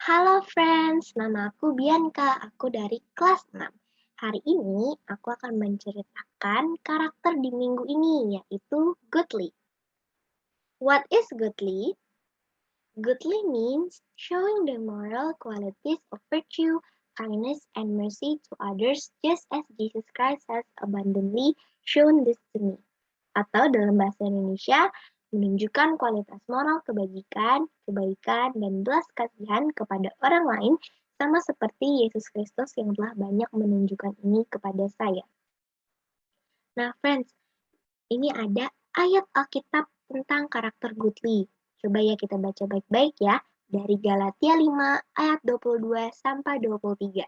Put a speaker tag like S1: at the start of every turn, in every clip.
S1: Halo friends, nama aku Bianca, aku dari kelas 6. Hari ini aku akan menceritakan karakter di minggu ini, yaitu Goodly. What is Goodly? Goodly means showing the moral qualities of virtue, kindness, and mercy to others just as Jesus Christ has abundantly shown this to me. Atau dalam bahasa Indonesia, menunjukkan kualitas moral kebajikan, kebaikan, dan belas kasihan kepada orang lain sama seperti Yesus Kristus yang telah banyak menunjukkan ini kepada saya. Nah, friends, ini ada ayat Alkitab tentang karakter Goodly. Coba ya kita baca baik-baik ya, dari Galatia 5 ayat 22 sampai 23.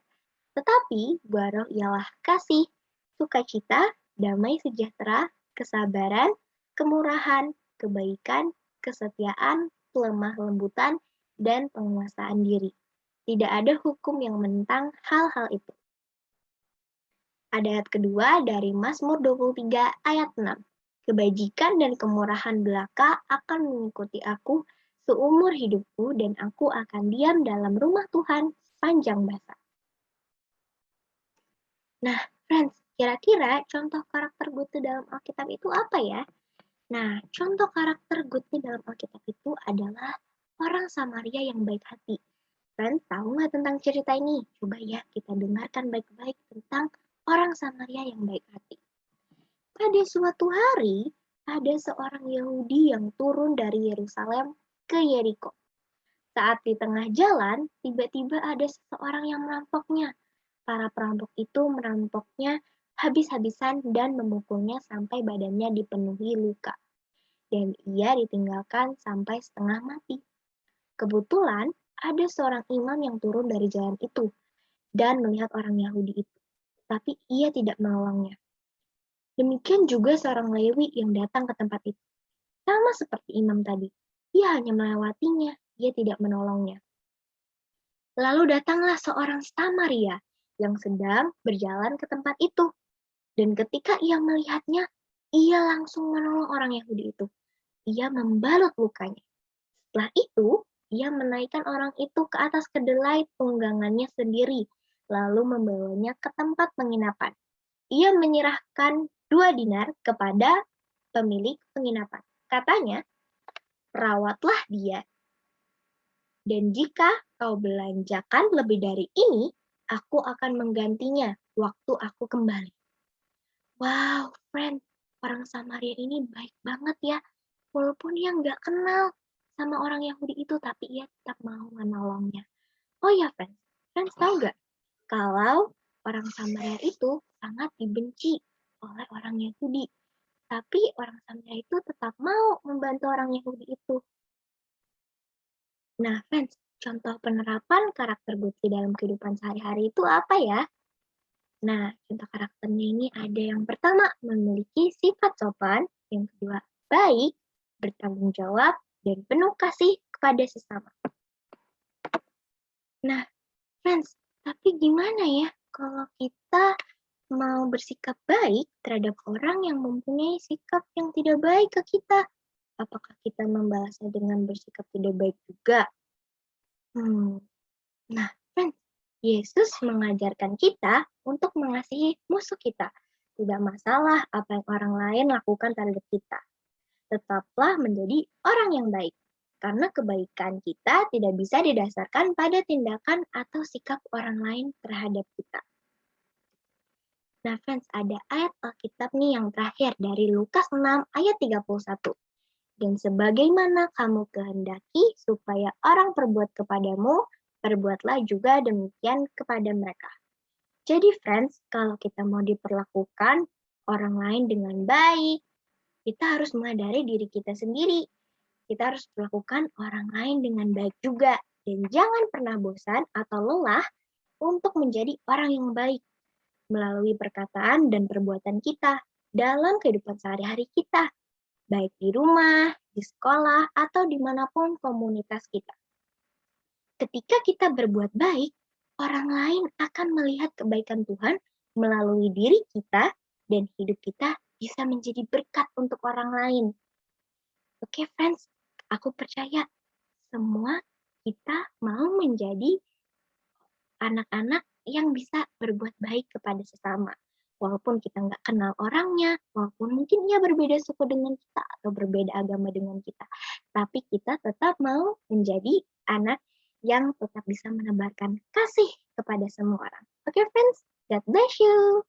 S1: Tetapi buah roh ialah kasih, sukacita, damai sejahtera, kesabaran, kemurahan, kebaikan, kesetiaan, lemah lembutan, dan penguasaan diri. Tidak ada hukum yang menentang hal-hal itu. Ada ayat kedua dari Mazmur 23 ayat 6. Kebajikan dan kemurahan belaka akan mengikuti aku seumur hidupku dan aku akan diam dalam rumah Tuhan sepanjang masa. Nah, friends, kira-kira contoh karakter Guti dalam Alkitab itu apa ya? Nah, contoh karakter Guti dalam Alkitab itu adalah orang Samaria yang baik hati. Friends, tahu nggak tentang cerita ini? Coba ya kita dengarkan baik-baik tentang orang Samaria yang baik hati. Pada suatu hari, ada seorang Yahudi yang turun dari Yerusalem ke Yeriko. Saat di tengah jalan, tiba-tiba ada seseorang yang merampoknya. Para perampok itu merampoknya habis-habisan dan memukulnya sampai badannya dipenuhi luka. Dan ia ditinggalkan sampai setengah mati. Kebetulan, ada seorang imam yang turun dari jalan itu dan melihat orang Yahudi itu. Tapi ia tidak menolongnya. Demikian juga seorang Lewi yang datang ke tempat itu. Sama seperti imam tadi, ia hanya melewatinya, ia tidak menolongnya. Lalu datanglah seorang Samaria yang sedang berjalan ke tempat itu. Dan ketika ia melihatnya, ia langsung menolong orang Yahudi itu. Ia membalut lukanya. Setelah itu, ia menaikkan orang itu ke atas kedelai tunggangannya sendiri, lalu membawanya ke tempat penginapan. Ia menyerahkan 2 dinar kepada pemilik penginapan. Katanya, rawatlah dia. Dan jika kau belanjakan lebih dari ini, aku akan menggantinya waktu aku kembali. Wow, friend, orang Samaria ini baik banget ya. Walaupun dia nggak kenal sama orang Yahudi itu, tapi ia tetap mau menolongnya. Oh ya, friends tahu nggak? Kalau orang Samaria itu sangat dibenci oleh orang Yahudi. Tapi orang Samaria itu tetap mau membantu orang Yahudi itu. Nah, friends, contoh penerapan karakter Guti dalam kehidupan sehari-hari itu apa ya? Nah, contoh karakternya ini ada yang pertama, memiliki sifat sopan, yang kedua, baik, bertanggung jawab, dan penuh kasih kepada sesama. Nah, friends, tapi gimana ya kalau kita mau bersikap baik terhadap orang yang mempunyai sikap yang tidak baik ke kita? Apakah kita membalasnya dengan bersikap tidak baik juga? Nah, friends, Yesus mengajarkan kita untuk mengasihi musuh kita. Tidak masalah apa yang orang lain lakukan terhadap kita. Tetaplah menjadi orang yang baik. Karena kebaikan kita tidak bisa didasarkan pada tindakan atau sikap orang lain terhadap kita. Nah, friends, ada ayat Alkitab nih yang terakhir dari Lukas 6 ayat 31. Dan sebagaimana kamu kehendaki supaya orang perbuat kepadamu, perbuatlah juga demikian kepada mereka. Jadi friends, kalau kita mau diperlakukan orang lain dengan baik, kita harus mengadari diri kita sendiri. Kita harus melakukan orang lain dengan baik juga. Dan jangan pernah bosan atau lelah untuk menjadi orang yang baik melalui perkataan dan perbuatan kita dalam kehidupan sehari-hari kita, baik di rumah, di sekolah, atau dimanapun komunitas kita. Ketika kita berbuat baik, orang lain akan melihat kebaikan Tuhan melalui diri kita dan hidup kita bisa menjadi berkat untuk orang lain. Oke, friends, aku percaya semua kita mau menjadi anak-anak yang bisa berbuat baik kepada sesama. Walaupun kita nggak kenal orangnya, walaupun mungkin ia berbeda suku dengan kita atau berbeda agama dengan kita, tapi kita tetap mau menjadi anak yang tetap bisa menebarkan kasih kepada semua orang. Oke, friends, God bless you.